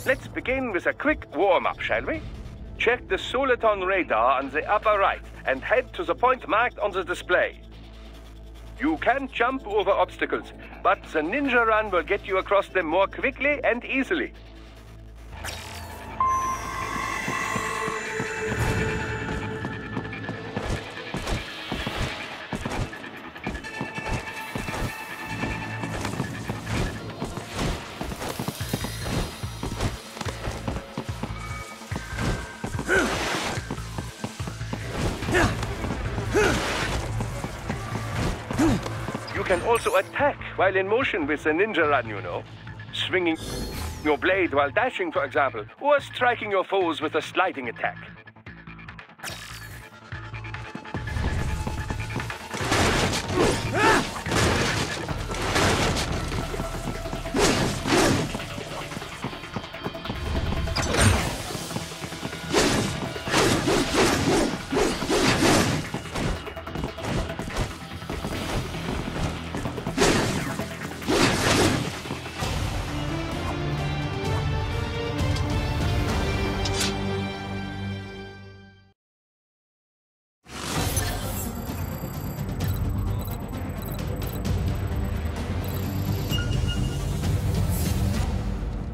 Let's begin with a quick warm-up, shall we? Check the Soliton radar on the upper right and head to the point marked on the display. You can jump over obstacles, but the ninja run will get you across them more quickly and easily. You can also attack while in motion with the ninja run, you know. Swinging your blade while dashing, for example, or striking your foes with a sliding attack.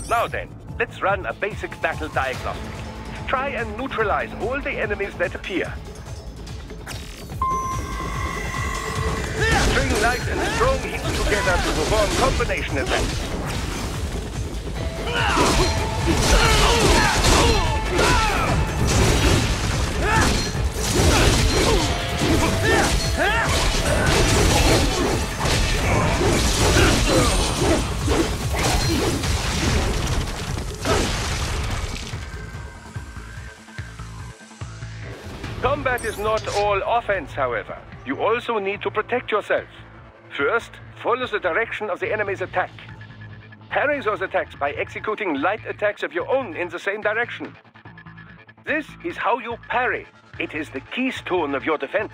Now then, let's run a basic battle diagnostic. Try and neutralize all the enemies that appear. String light and strong hits together to perform combination attacks. Combat is not all offense, however. You also need to protect yourself. First, follow the direction of the enemy's attack. Parry those attacks by executing light attacks of your own in the same direction. This is how you parry. It is the keystone of your defense.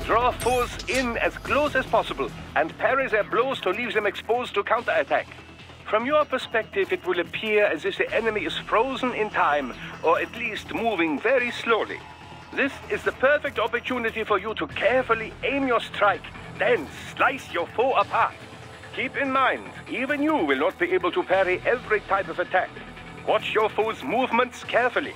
Draw foes in as close as possible and parry their blows to leave them exposed to counterattack. From your perspective, it will appear as if the enemy is frozen in time, or at least moving very slowly. This is the perfect opportunity for you to carefully aim your strike, then slice your foe apart. Keep in mind, even you will not be able to parry every type of attack. Watch your foe's movements carefully.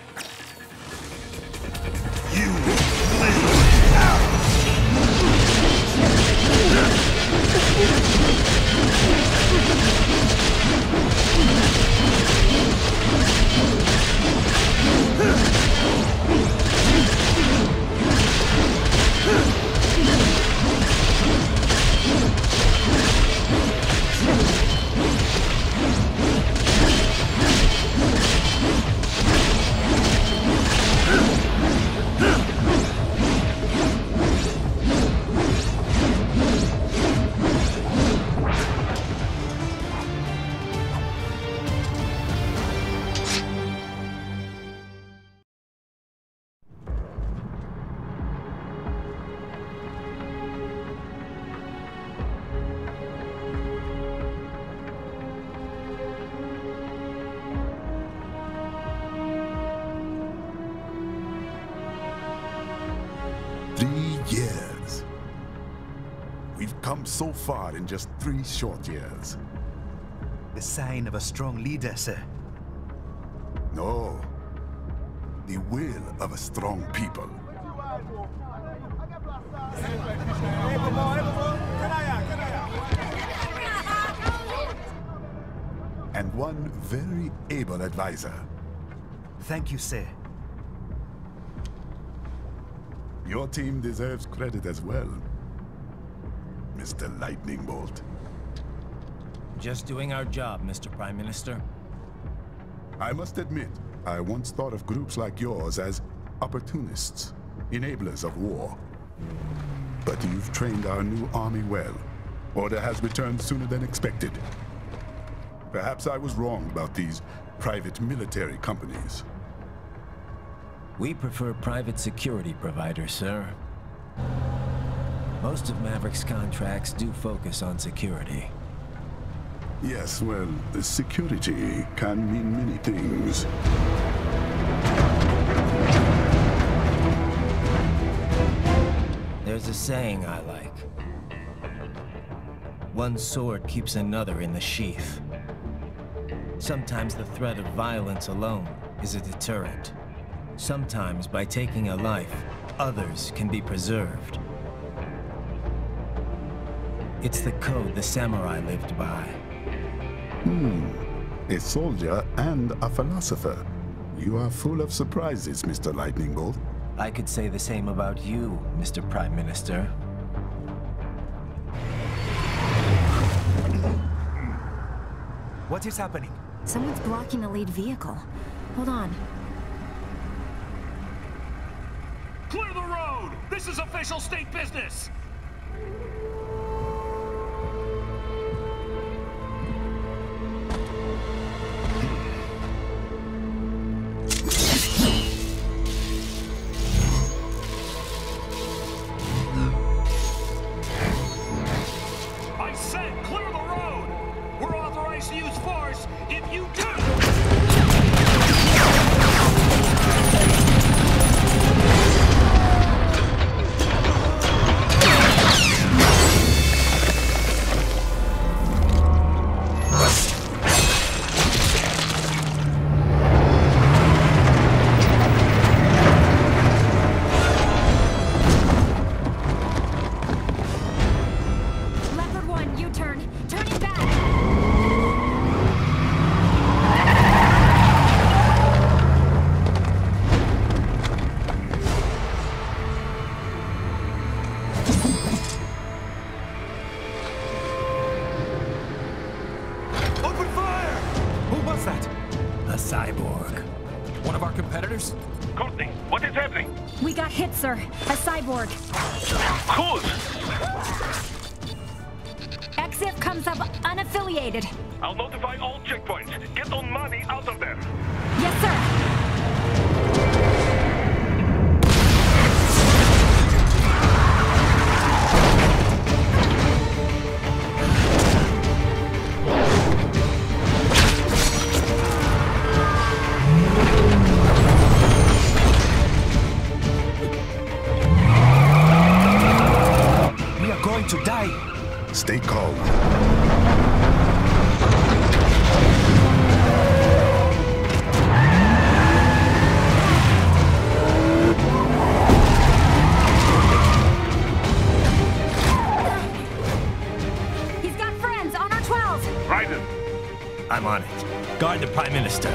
come so far in just 3 short years. The sign of a strong leader, sir. No. The will of a strong people. And one very able advisor. Thank you, sir. Your team deserves credit as well, Mr. Lightning Bolt. Just doing our job, Mr. Prime Minister. I must admit, I once thought of groups like yours as opportunists, enablers of war. But you've trained our new army well. Order has returned sooner than expected. Perhaps I was wrong about these private military companies. We prefer private security providers, sir. Most of Maverick's contracts do focus on security. Yes, well, security can mean many things. There's a saying I like. One sword keeps another in the sheath. Sometimes the threat of violence alone is a deterrent. Sometimes by taking a life, others can be preserved. It's the code the samurai lived by. A soldier and a philosopher. You are full of surprises, Mr. Lightning Bolt. I could say the same about you, Mr. Prime Minister. What is happening? Someone's blocking the lead vehicle. Hold on. Clear the road! This is official state business! I said clear the road! We're authorized to use force if you do! Cyborg. One of our competitors? Courtney, what is happening? We got hit, sir. A cyborg. Whose? EXIF comes up unaffiliated. I'll notify all checkpoints. Get on money out of there. Yes, sir. To die. Stay calm. He's got friends on our 12. Raiden. I'm on it. Guard the Prime Minister.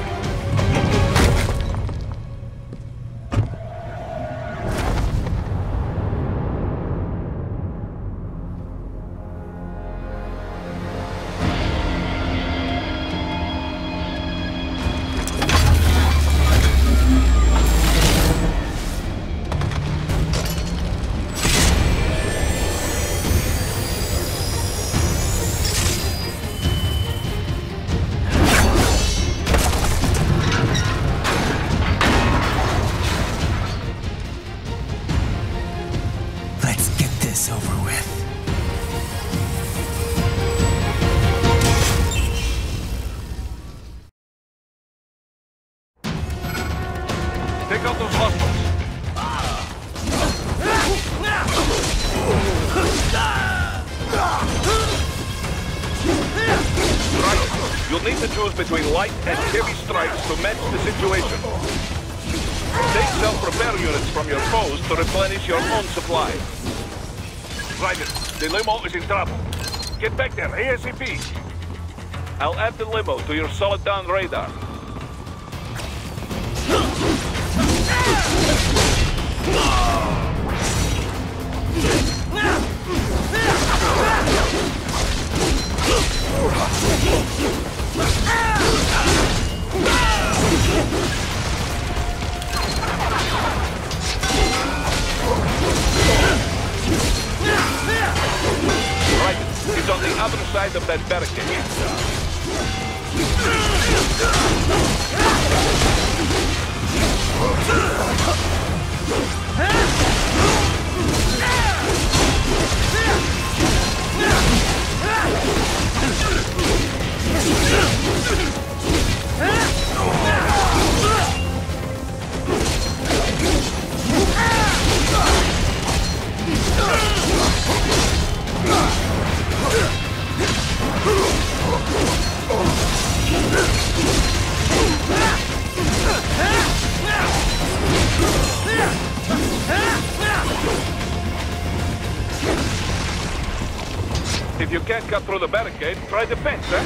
You'll need to choose between light and heavy strikes to match the situation. Take self-repair units from your foes to replenish your own supply. Ryder, the limo is in trouble. Get back there, ASAP. I'll add the limo to your solid down radar. Right, it's on the other side of that barricade. If you can't cut through the barricade, try the fence, eh?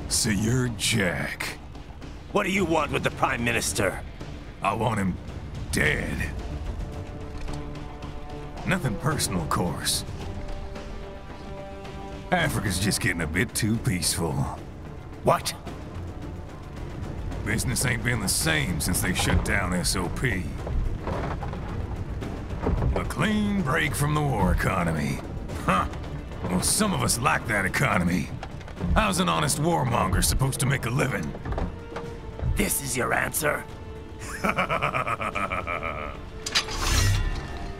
So you're Jack. What do you want with the Prime Minister? I want him dead. Nothing personal, of course. Africa's just getting a bit too peaceful. What? Business ain't been the same since they shut down SOP. A clean break from the war economy. Huh. Well, some of us like that economy. How's an honest warmonger supposed to make a living? This is your answer?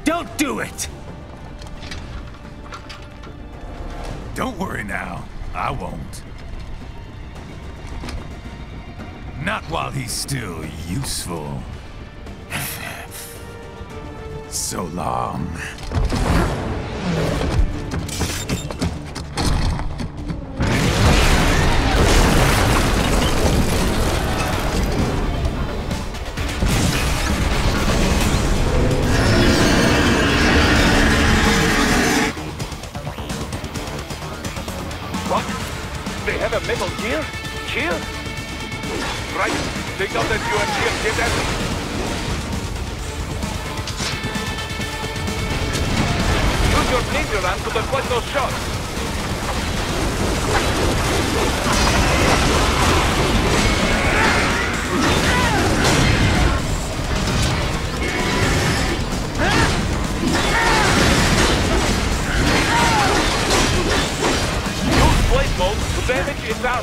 Don't do it! Don't worry now. I won't. Not while he's still useful. So long. What? They have a metal gear? Shield? Right. Take out that UN shield. Get at it. Use your ninja ram to deflect those shots. Use blade mode to damage its armor.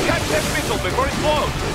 Catch that missile before it blows!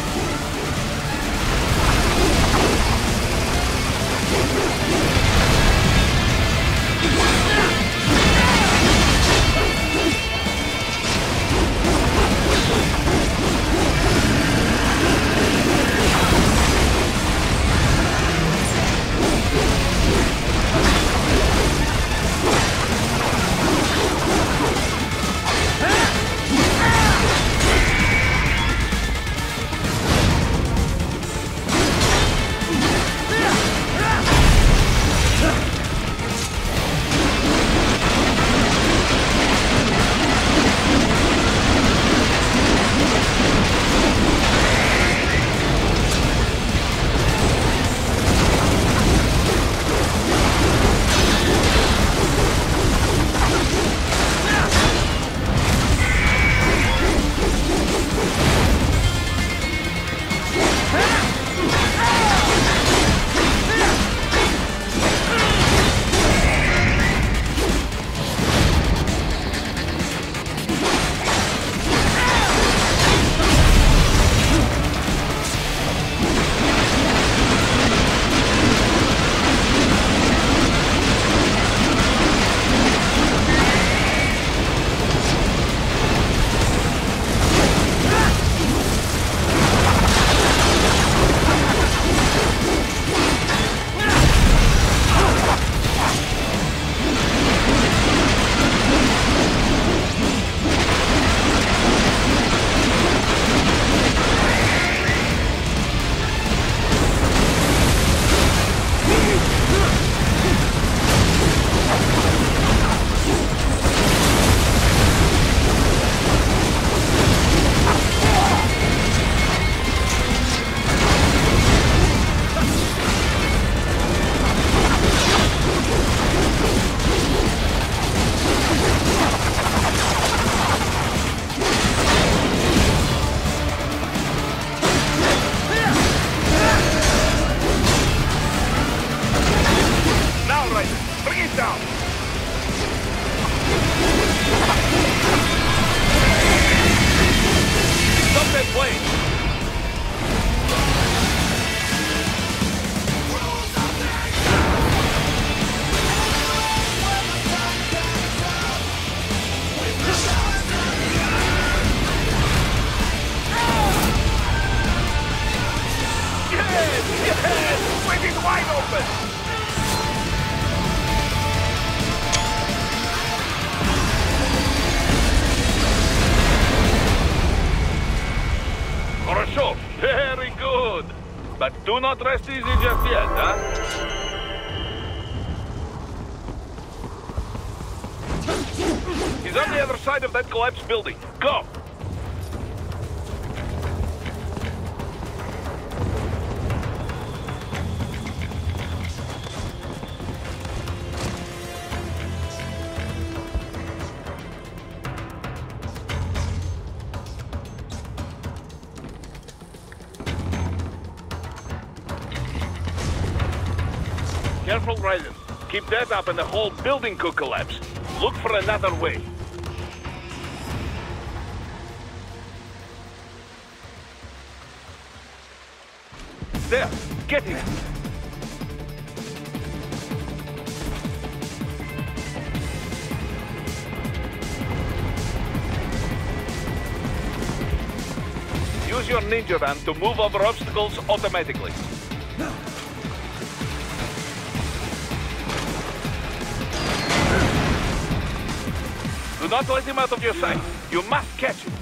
Very good. But do not rest easy just yet, huh? He's on the other side of that collapsed building. Go! Careful, Raiden. Keep that up and the whole building could collapse. Look for another way. There! Get him! Use your ninja van to move over obstacles automatically. Do not let him out of your sight. You must catch him.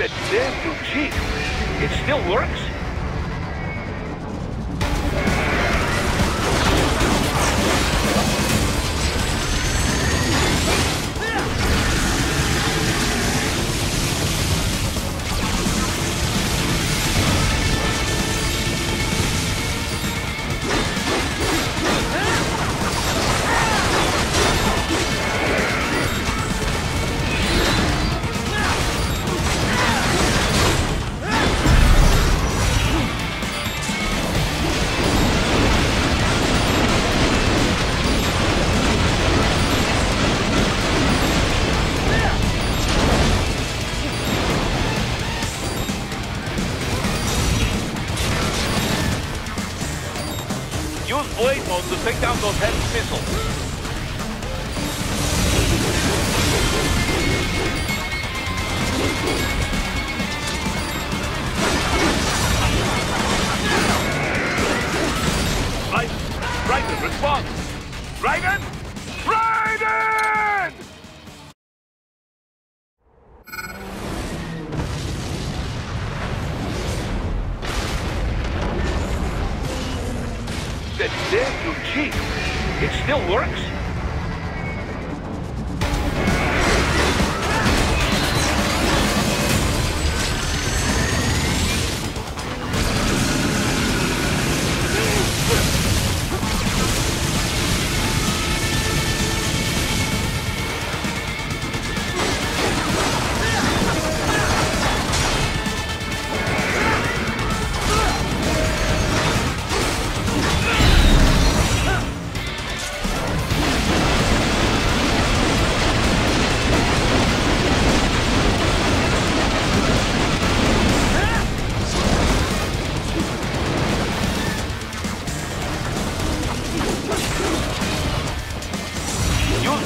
That damn new Jeep. It still works? Use blade mode to take down those heavy missiles. Raiden, respond! Raiden! Raiden! That damn new Jeep. It still works?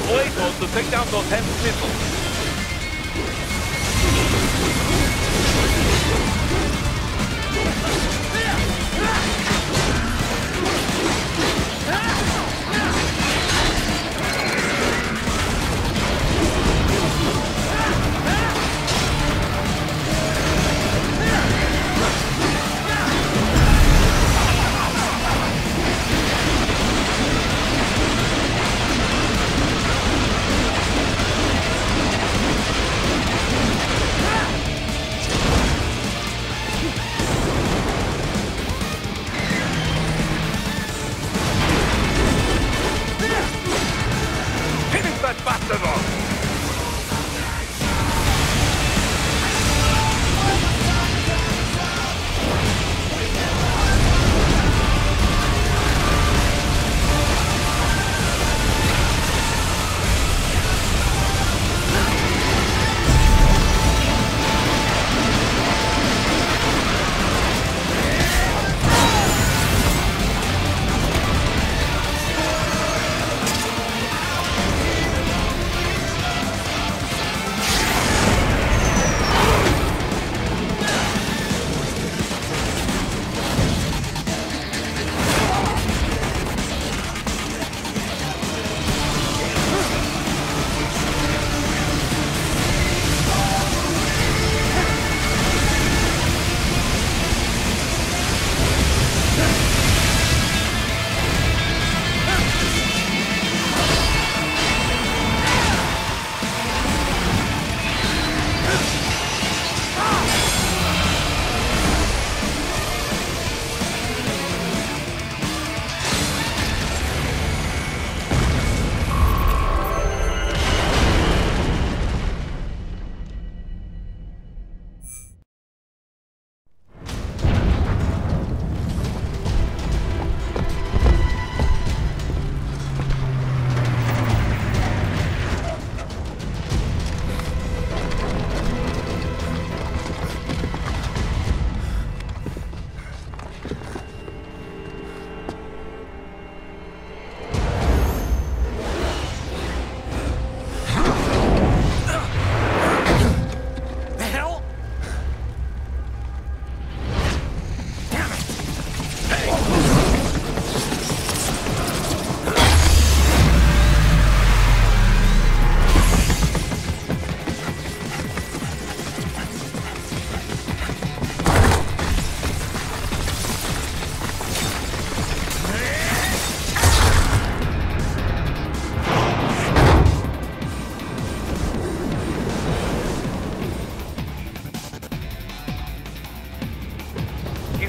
Blade mode to take down those heavy missiles.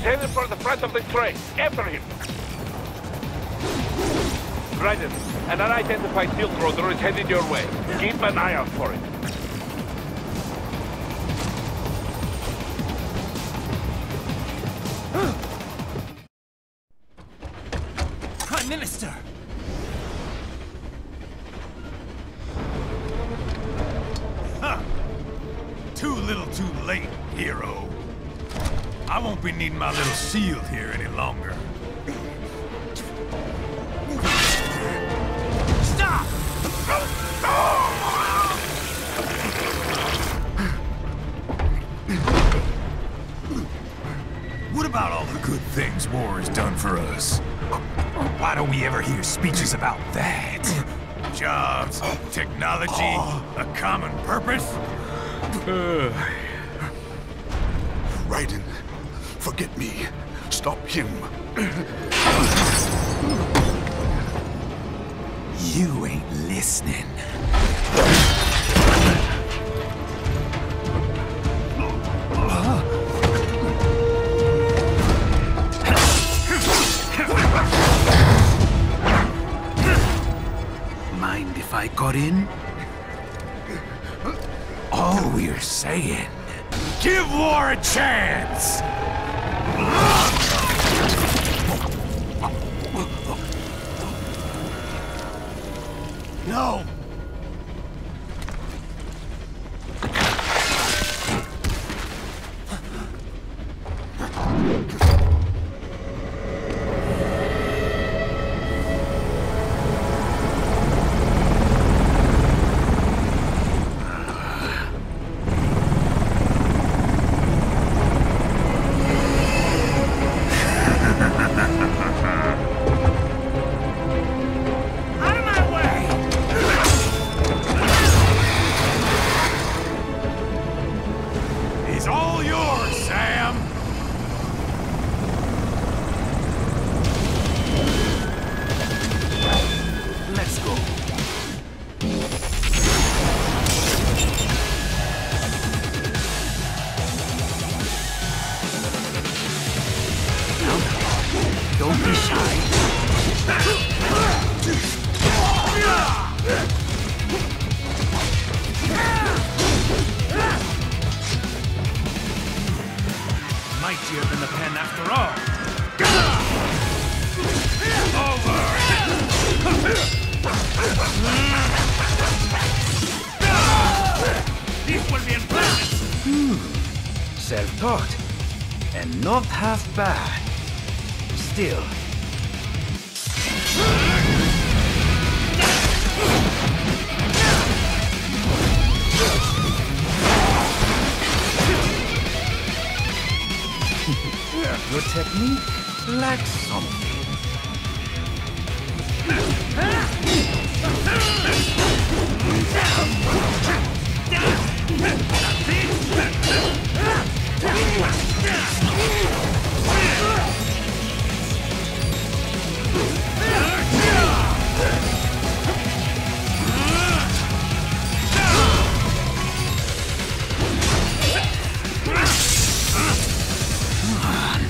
headed for the front of the train. After him. Raiden, an unidentified Silk Roader is headed your way. Keep an eye out for it. Prime Minister! Huh. Too little too late, hero. I won't be needing my little shield here any longer. Stop! What about all the good things war has done for us? Why don't we ever hear speeches about that? Jobs, technology, a common purpose? Raiden, forget me. Stop him. You ain't listening. Mind if I got in? All we're saying, give war a chance! No! He's all yours, Sam! Let's go. Don't be shy. Mightier than the pen after all. This will be impressive. Self-taught. And not half bad. Still. Your technique lacks something.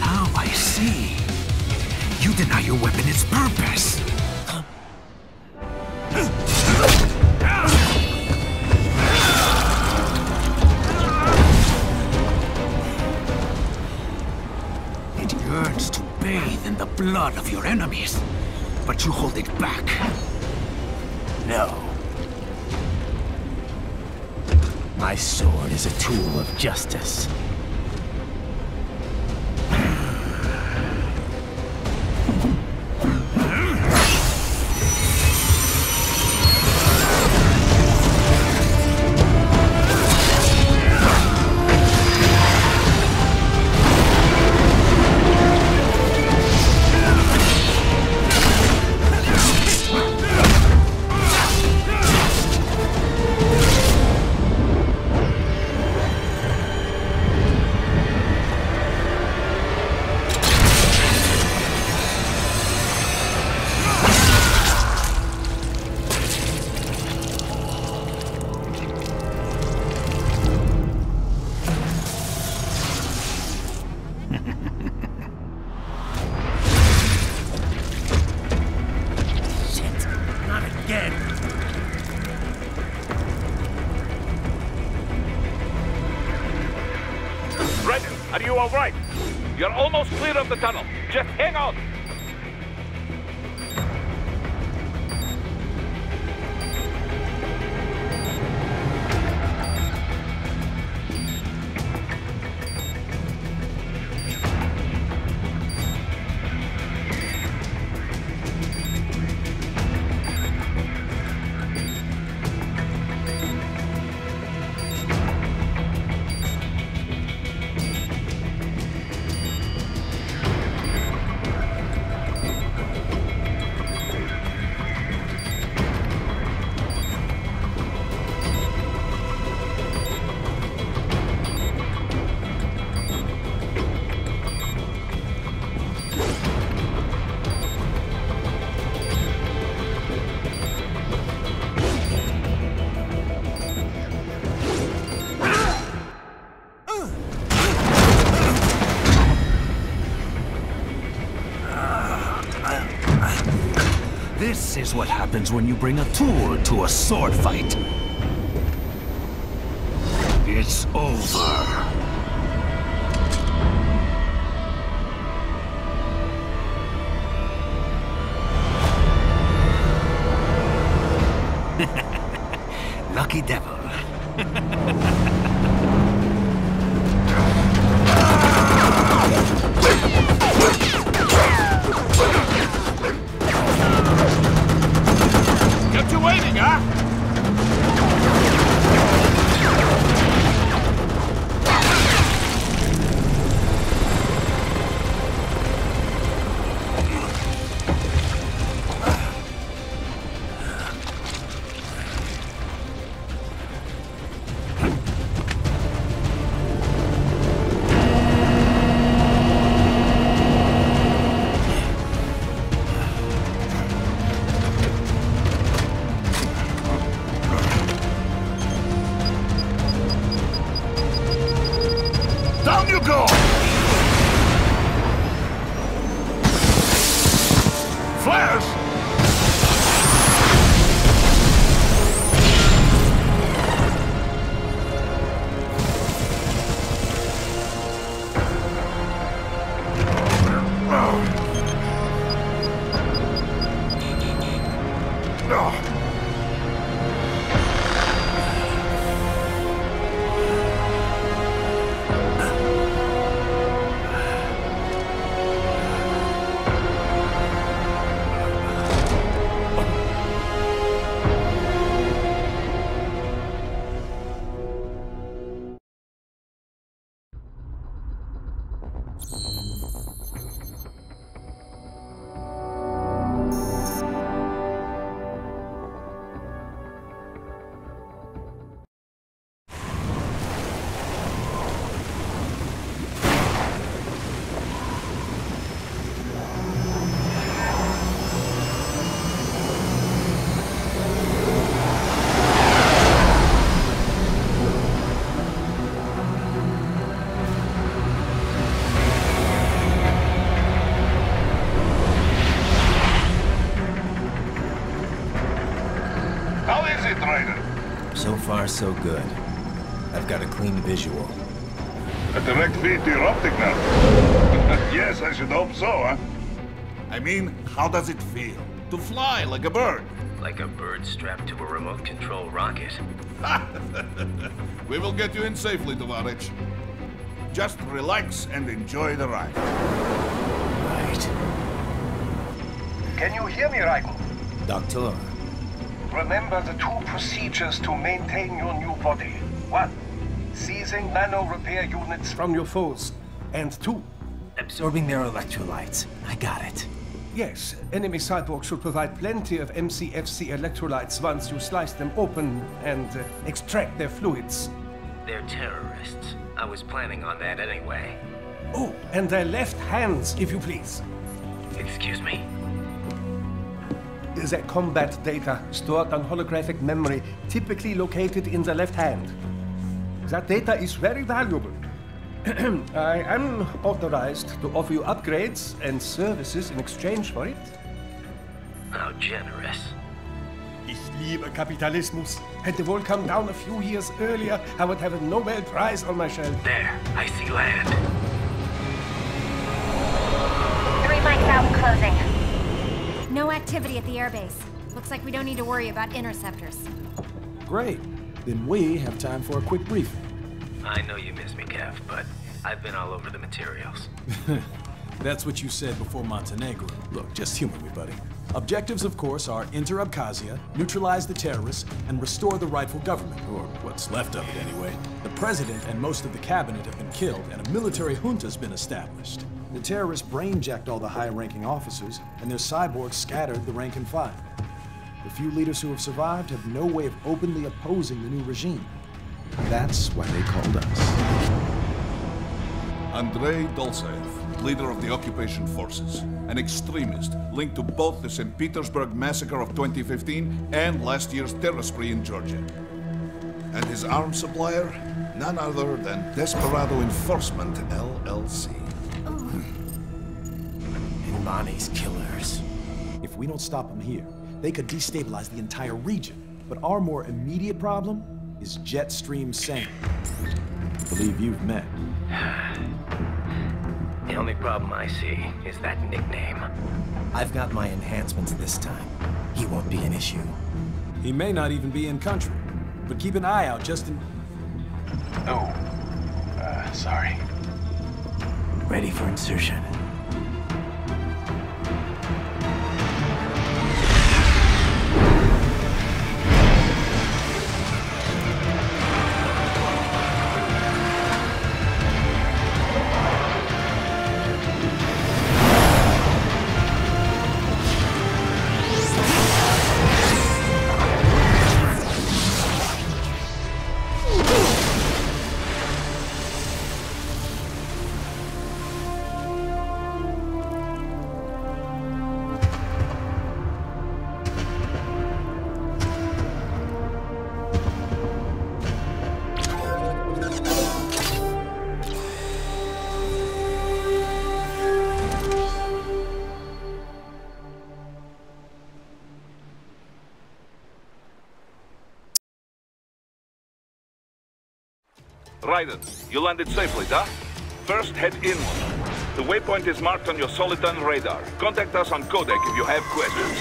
Now I see. You deny your weapon its purpose. It yearns to bathe in the blood of your enemies, but you hold it back. No. My sword is a tool of justice. Are you all right? You're almost clear of the tunnel. Just hang on. This is what happens when you bring a tool to a sword fight. It's over. Lucky devil. Kept you waiting, huh? Down you go! Flares! How is it, Ryder? So far, so good. I've got a clean visual. A direct feed to your optic now. Yes, I should hope so, huh? I mean, how does it feel? To fly like a bird? Like a bird strapped to a remote control rocket. We will get you in safely, Tovarich. Just relax and enjoy the ride. Right. Can you hear me, Raiko? Doctor. Remember the two procedures to maintain your new body. 1. Seizing nano repair units from your foes. And 2. Absorbing their electrolytes. I got it. Yes, enemy cyborgs should provide plenty of MCFC electrolytes once you slice them open and extract their fluids. They're terrorists. I was planning on that anyway. Oh, and their left hands, if you please. Excuse me? The combat data stored on holographic memory, typically located in the left hand. That data is very valuable. I am authorized to offer you upgrades and services in exchange for it. How generous. Ich liebe Kapitalismus. Had the wall come down a few years earlier, I would have a Nobel Prize on my shelf. There, I see land. 3 mics out, closing. No activity at the airbase. Looks like we don't need to worry about interceptors. Great. Then we have time for a quick briefing. I know you miss me, Kev, but I've been all over the materials. That's what you said before Montenegro. Look, just humor me, buddy. Objectives, of course, are enter Abkhazia, neutralize the terrorists, and restore the rightful government, or what's left of it anyway. The president and most of the cabinet have been killed, and a military junta's been established. The terrorists brain-jacked all the high-ranking officers, and their cyborgs scattered the rank and file. The few leaders who have survived have no way of openly opposing the new regime. That's why they called us. Andrei Dolzaev, leader of the occupation forces, an extremist linked to both the St. Petersburg massacre of 2015 and last year's terror spree in Georgia. And his arms supplier? None other than Desperado Enforcement, LLC. Bonnie's killers. If we don't stop them here, they could destabilize the entire region. But our more immediate problem is Jetstream Sane. I believe you've met. The only problem I see is that nickname. I've got my enhancements this time. He won't be an issue. He may not even be in country, but keep an eye out just in... Oh, sorry. Ready for insertion. Raiden, you landed safely, huh? First, head inland. The waypoint is marked on your Soliton radar. Contact us on Codec if you have questions.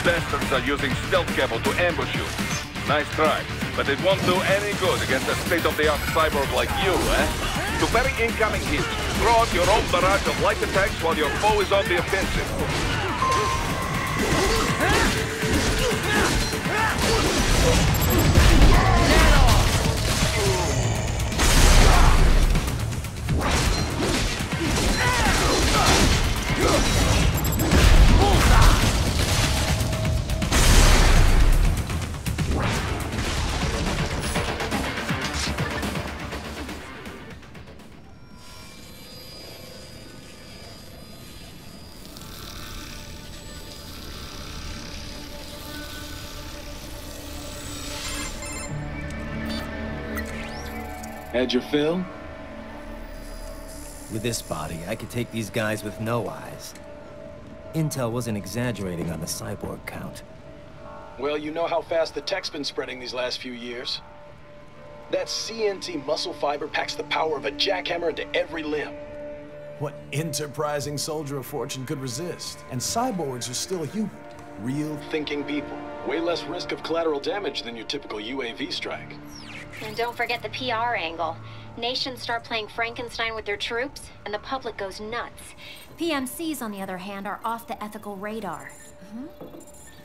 Bastards are using stealth cable to ambush you. Nice try, but it won't do any good against a state-of-the-art cyborg like you, eh? To parry incoming hits, throw out your own barrage of light attacks while your foe is on the offensive. Had your fill? With this body, I could take these guys with no eyes. Intel wasn't exaggerating on the cyborg count. Well, you know how fast the tech's been spreading these last few years. That CNT muscle fiber packs the power of a jackhammer into every limb. What enterprising soldier of fortune could resist? And cyborgs are still human. Real thinking people. Way less risk of collateral damage than your typical UAV strike. And don't forget the PR angle. Nations start playing Frankenstein with their troops, and the public goes nuts. PMCs, on the other hand, are off the ethical radar.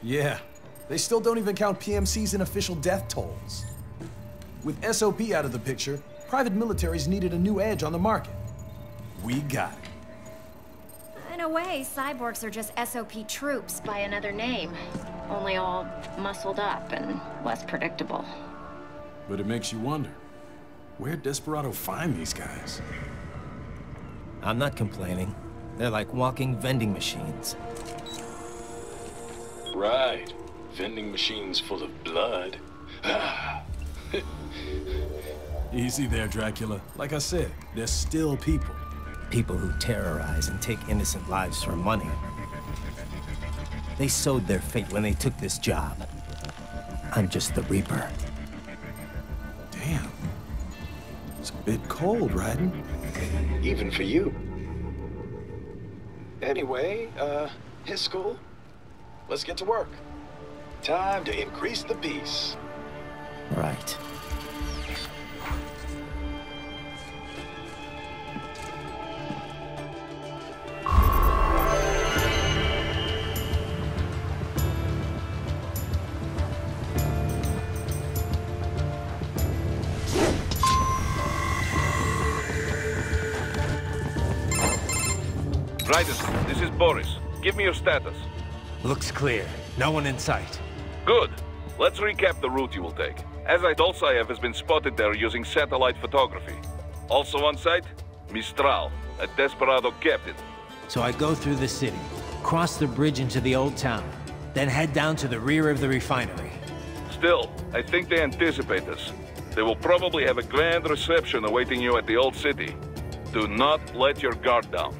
Yeah. They still don't even count PMCs in official death tolls. With SOP out of the picture, private militaries needed a new edge on the market. We got it. In a way, cyborgs are just SOP troops by another name. Only all muscled up and less predictable. But it makes you wonder, where'd Desperado find these guys? I'm not complaining. They're like walking vending machines. Right. Vending machines full of blood. Easy there, Dracula. Like I said, they're still people. People who terrorize and take innocent lives for money. They sowed their fate when they took this job. I'm just the Reaper. Damn. It's a bit cold, Raiden. Even for you. Anyway, his school. Let's get to work. Time to increase the peace. Right. Raiden, this is Boris. Give me your status. Looks clear. No one in sight. Good. Let's recap the route you will take. As Dolsaev has been spotted there using satellite photography. Also on site, Mistral, a Desperado captain. So I go through the city, cross the bridge into the old town, then head down to the rear of the refinery. Still, I think they anticipate us. They will probably have a grand reception awaiting you at the old city. Do not let your guard down.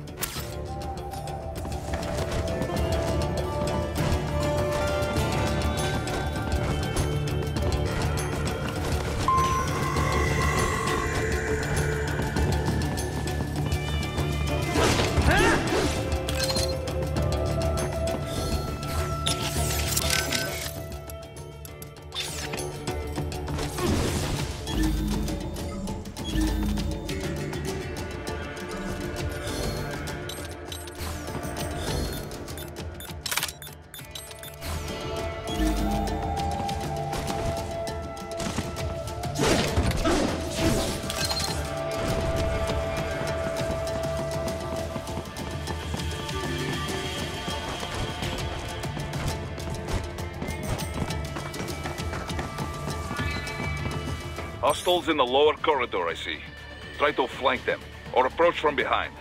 Hostiles in the lower corridor, I see. Try to flank them, or approach from behind.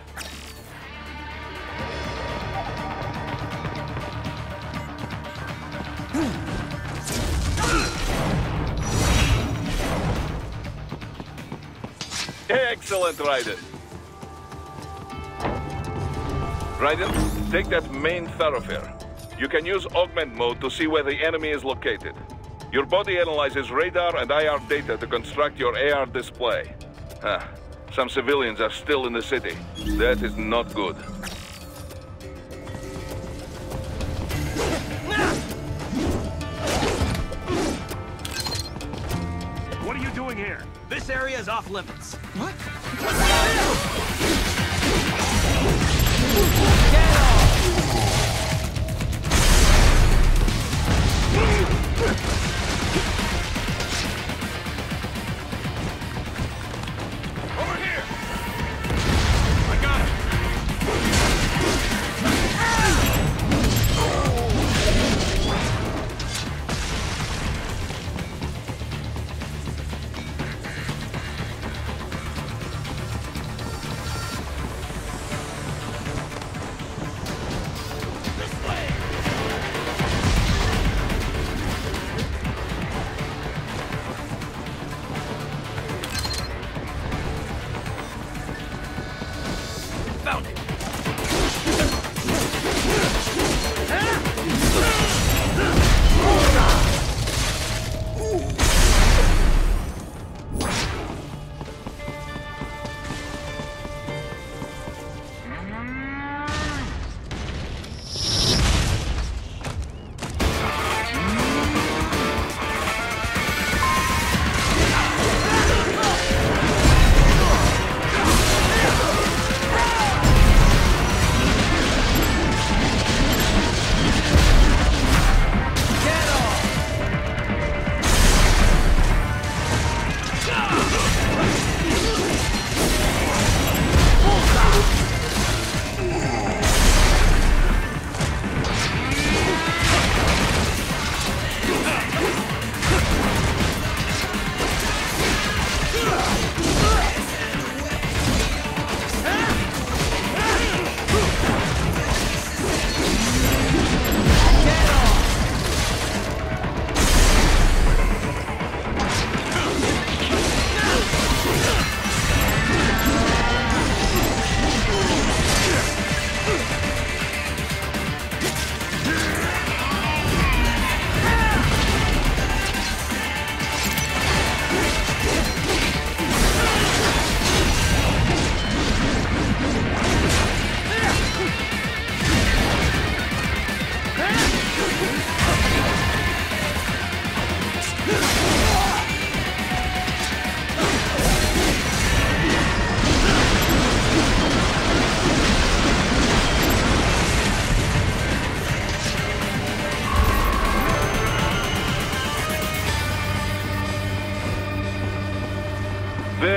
Excellent, Raiden. Raiden, take that main thoroughfare. You can use augment mode to see where the enemy is located. Your body analyzes radar and IR data to construct your AR display. Some civilians are still in the city. That is not good. What are you doing here? This area is off limits. What? Get off! Over here! I got it!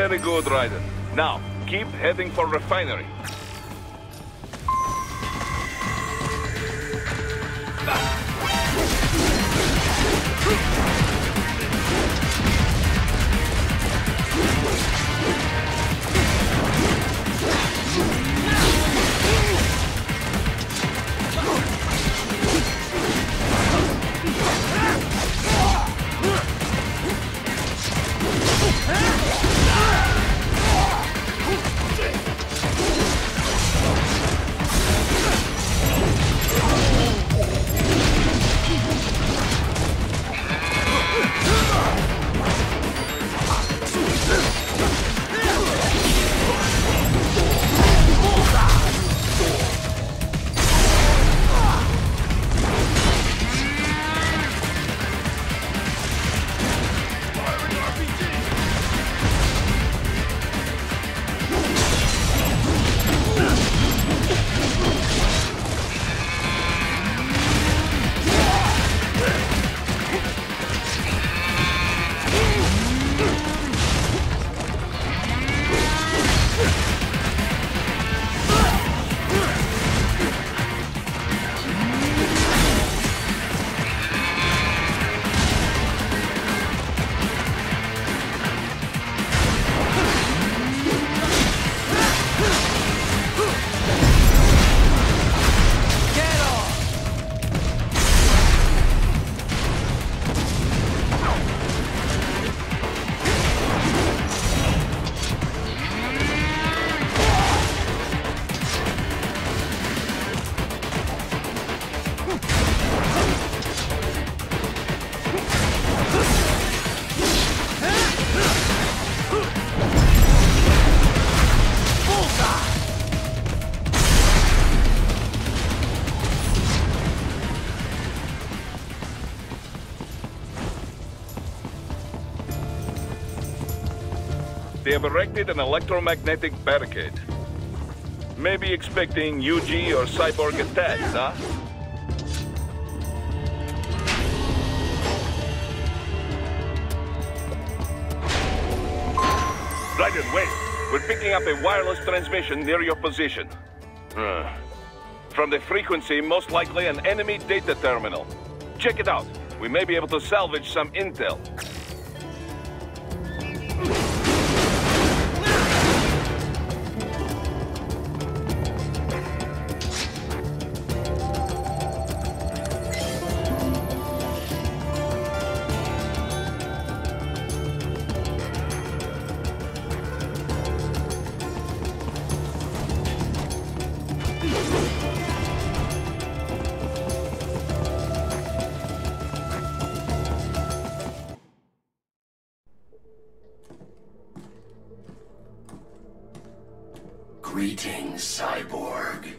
Very good, Raiden. Now, keep heading for refinery. They have erected an electromagnetic barricade. Maybe expecting UG or cyborg attacks, huh? Raiden, wait. We're picking up a wireless transmission near your position. From the frequency, most likely an enemy data terminal. Check it out. We may be able to salvage some intel. Greetings, cyborg.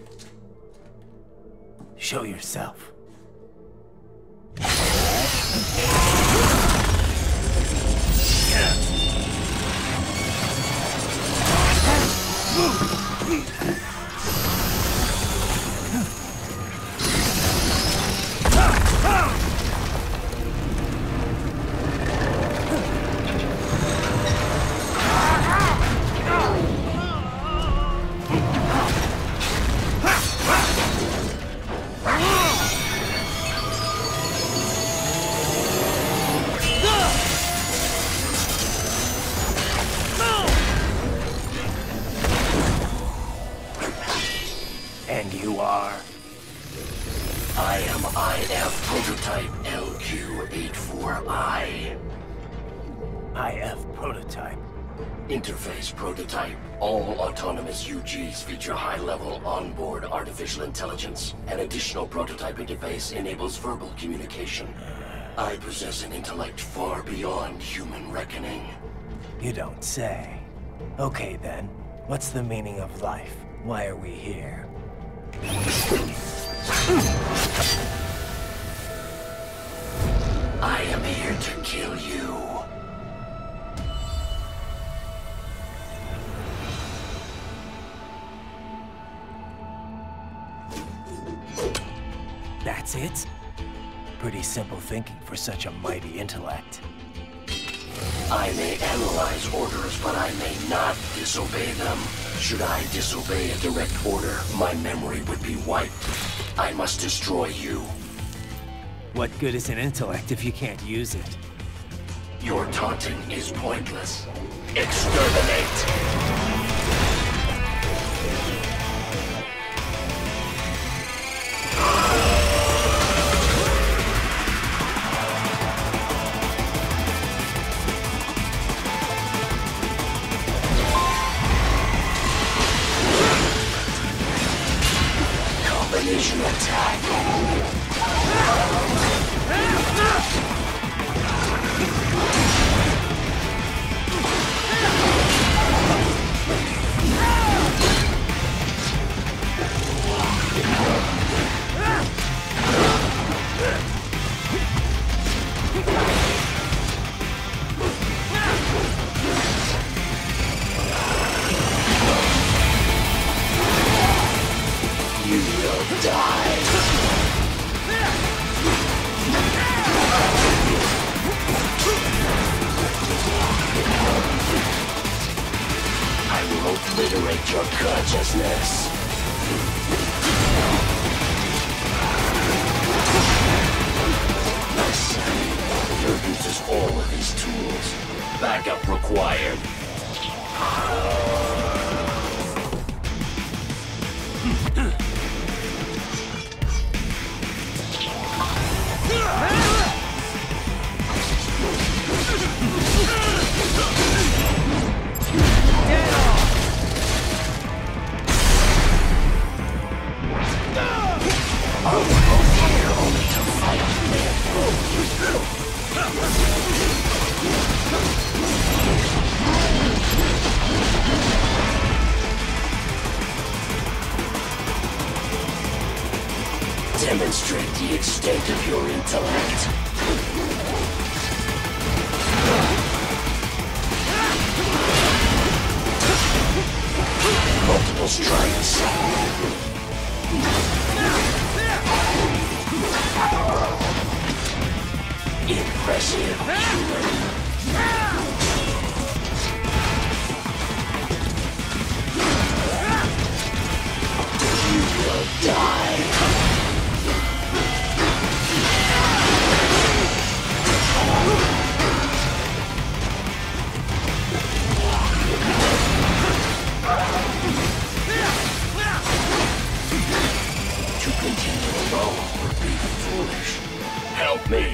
Show yourself. And you are? I am IF Prototype LQ84I. IF Prototype. Interface Prototype. All autonomous UGs feature high-level onboard artificial intelligence. An additional prototype interface enables verbal communication. I possess an intellect far beyond human reckoning. You don't say. Okay then, what's the meaning of life? Why are we here? I am here to kill you. That's it? Pretty simple thinking for such a mighty intellect. I may analyze orders, but I may not disobey them. Should I disobey a direct order, my memory would be wiped. I must destroy you. What good is an intellect if you can't use it? Your taunting is pointless. Exterminate! Combination attack. You will die. I will obliterate your consciousness. My son uses all of his tools. Backup required. Demonstrate the extent of your intellect. Multiple strikes. Impressive, human. You will die. To continue alone would be foolish. Help me.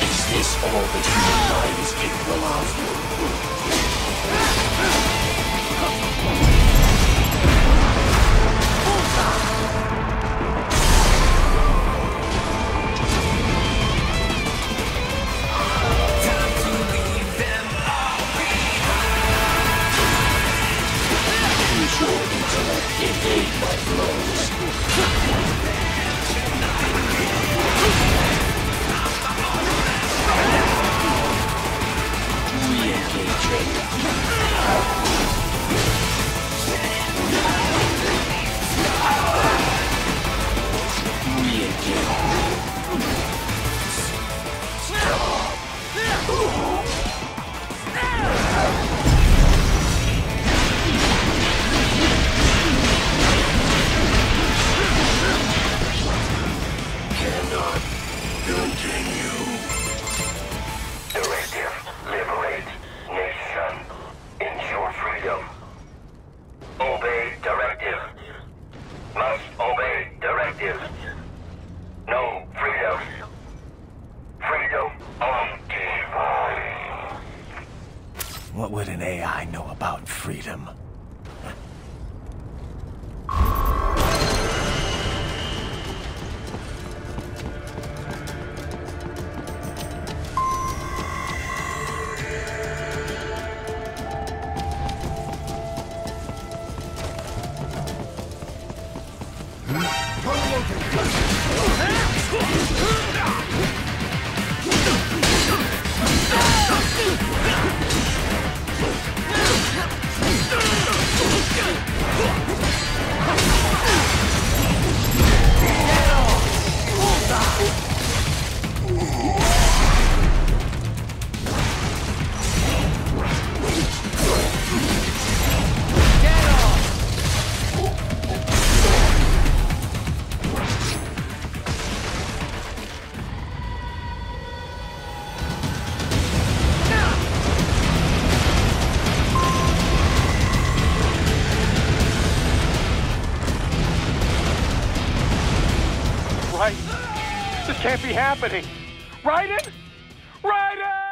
Is this all the human mind is capable of? Use your intellect, evade my blows. Cannot continue. Directive, liberate nation. Ensure can't be happening. Raiden? Raiden!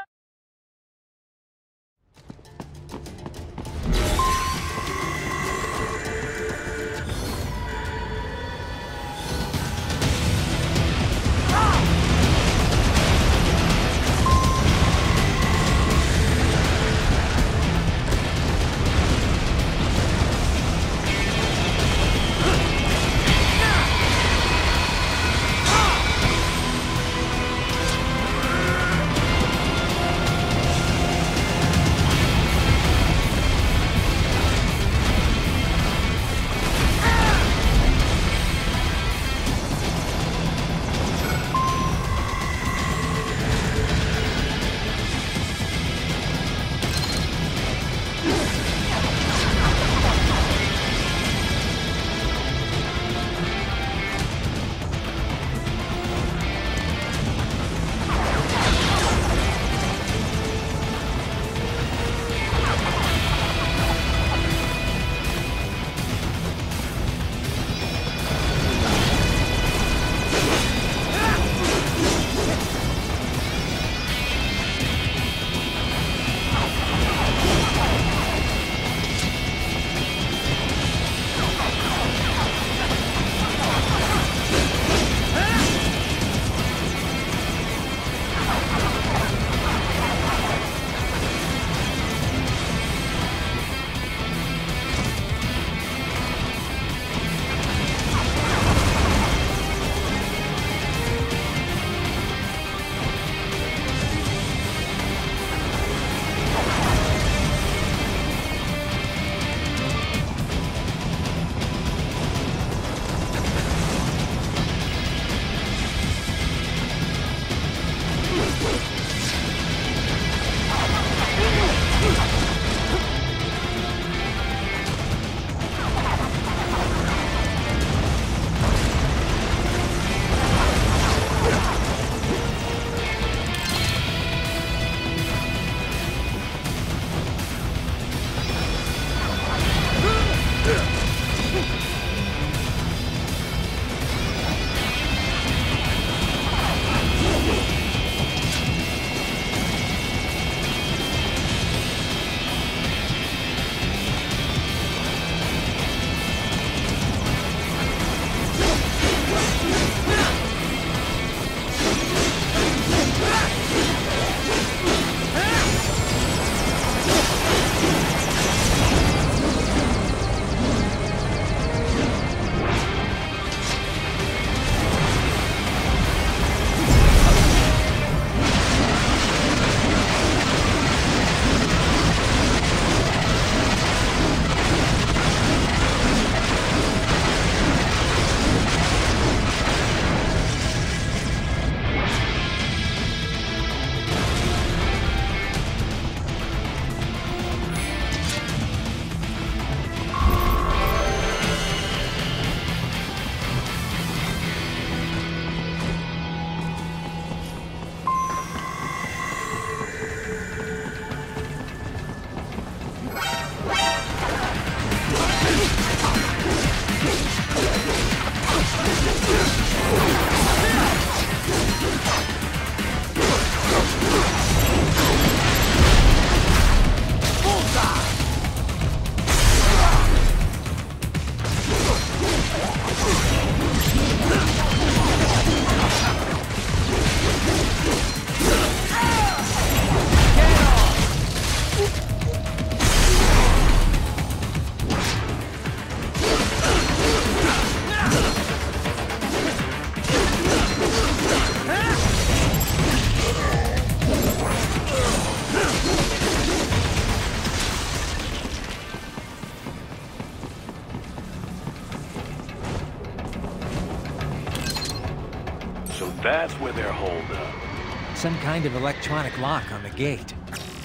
That's where they're holed up. Some kind of electronic lock on the gate.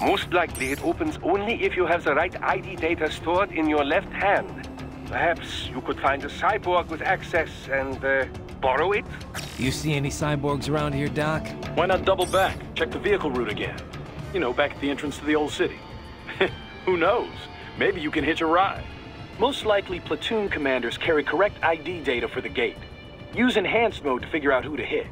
Most likely it opens only if you have the right ID data stored in your left hand. Perhaps you could find a cyborg with access and borrow it? You see any cyborgs around here, Doc? Why not double back? Check the vehicle route again. You know, back at the entrance to the old city. Who knows? Maybe you can hitch a ride. Most likely, platoon commanders carry correct ID data for the gate. Use enhanced mode to figure out who to hit.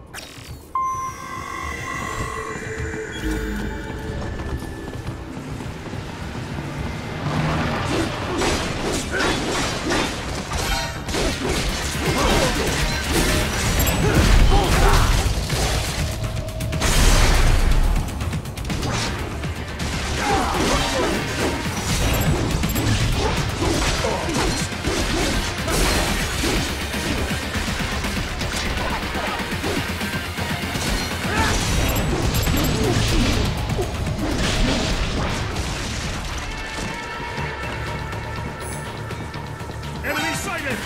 sighted!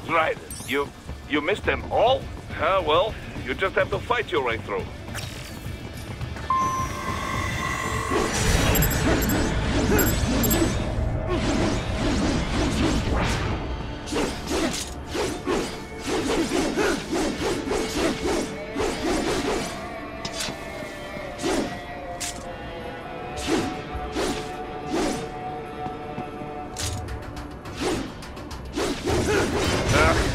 Right. You missed them all? Well, you just have to fight your way through.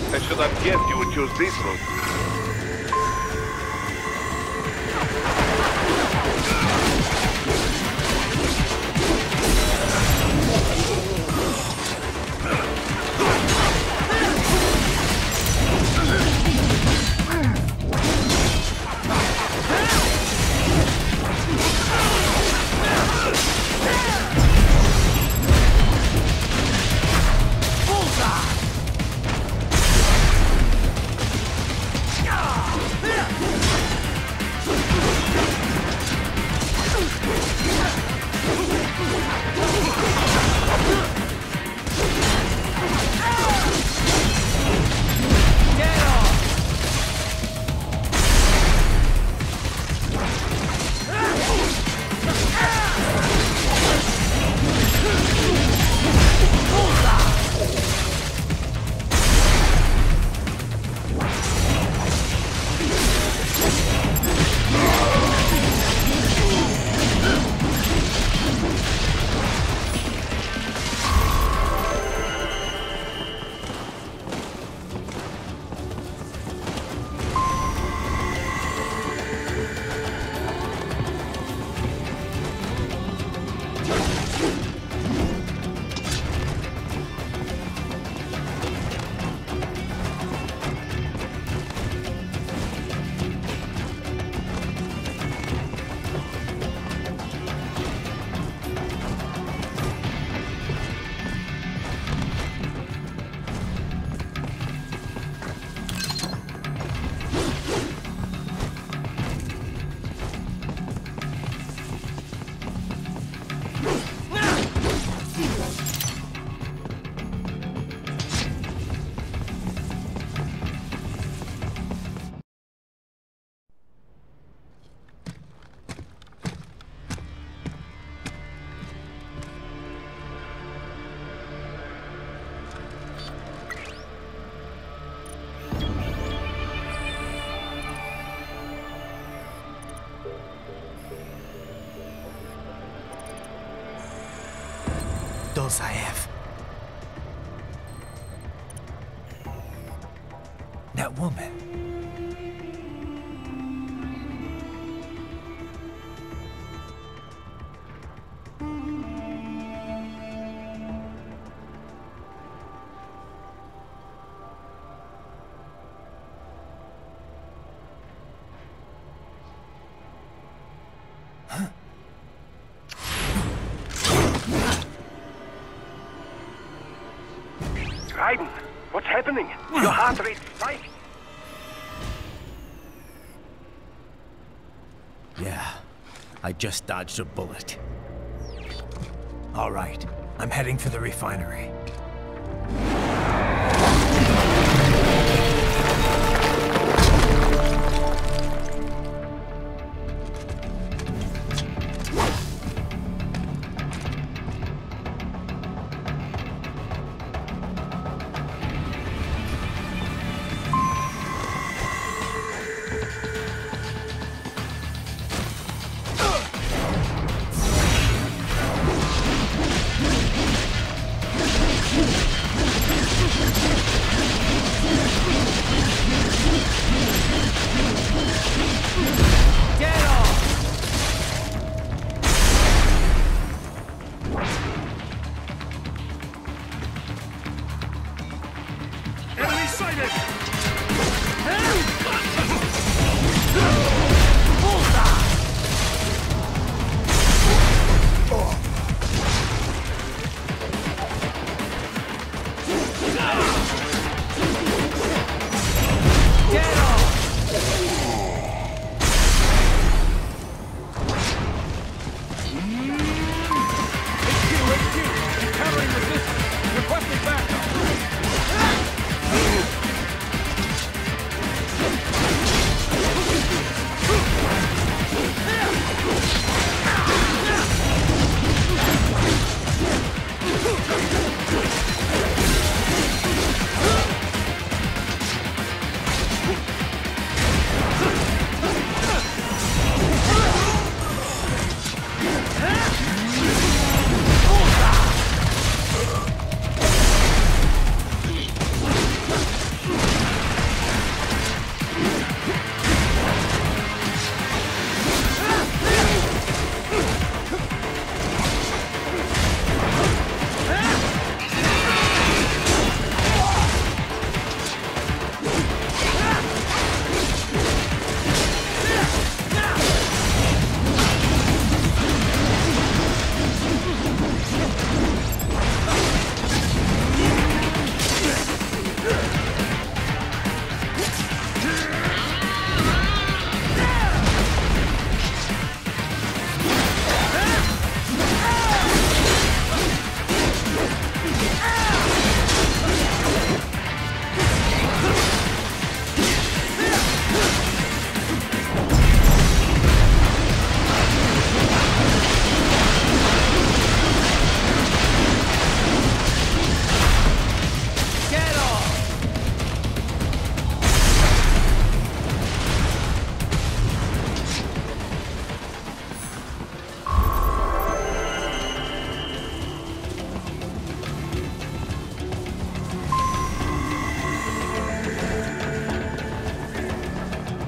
I should have guessed you would choose this route. Those I have. That woman. Raiden, what's happening? Your heart rate spiked. Yeah, I just dodged a bullet. All right, I'm heading for the refinery.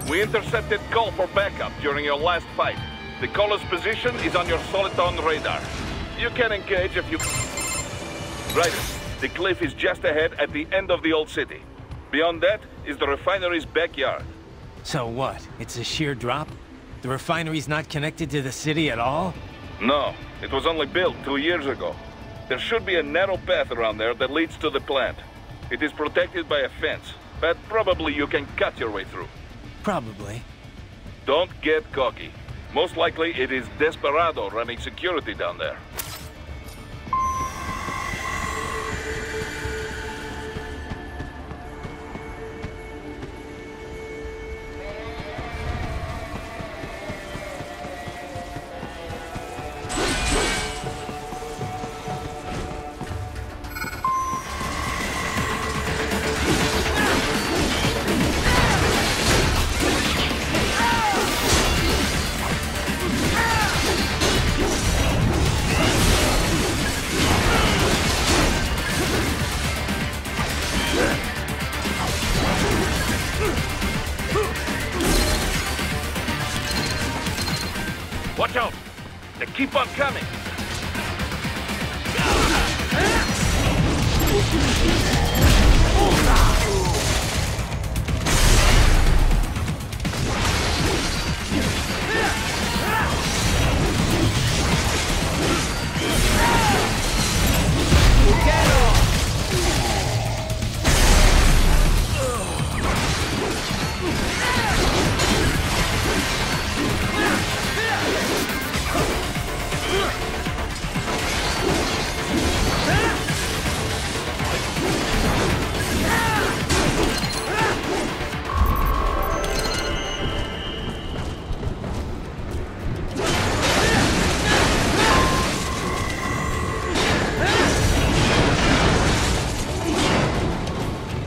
We intercepted call for backup during your last fight. The caller's position is on your Soliton radar. You can engage if you... Right. The cliff is just ahead at the end of the old city. Beyond that is the refinery's backyard. So what? It's a sheer drop? The refinery's not connected to the city at all? No, it was only built 2 years ago. There should be a narrow path around there that leads to the plant. It is protected by a fence, but probably you can cut your way through. Probably. Don't get cocky. Most likely it is Desperado running security down there. Watch out! They keep on coming!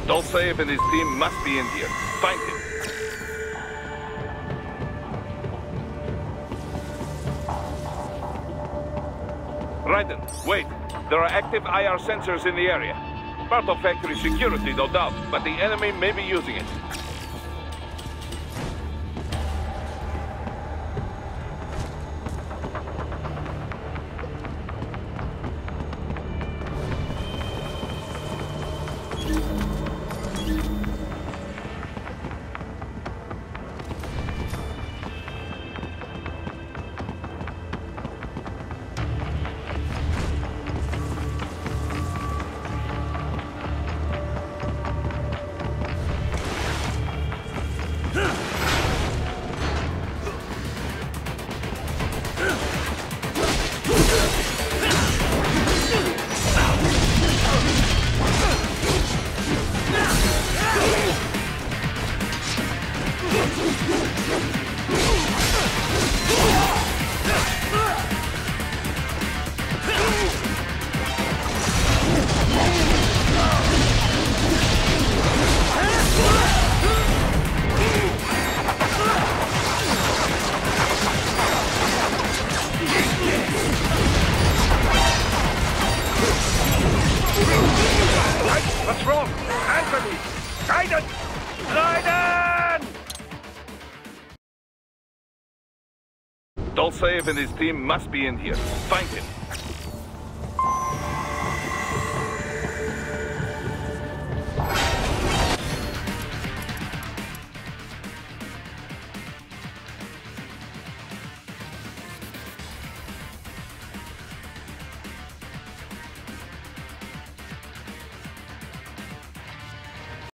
Dolcev and his team must be in here. Find him. Raiden, wait. There are active IR sensors in the area. Part of factory security, no doubt, but the enemy may be using it. What's wrong? Answer me! Raiden! Raiden! Dolcev and his team must be in here. Find him.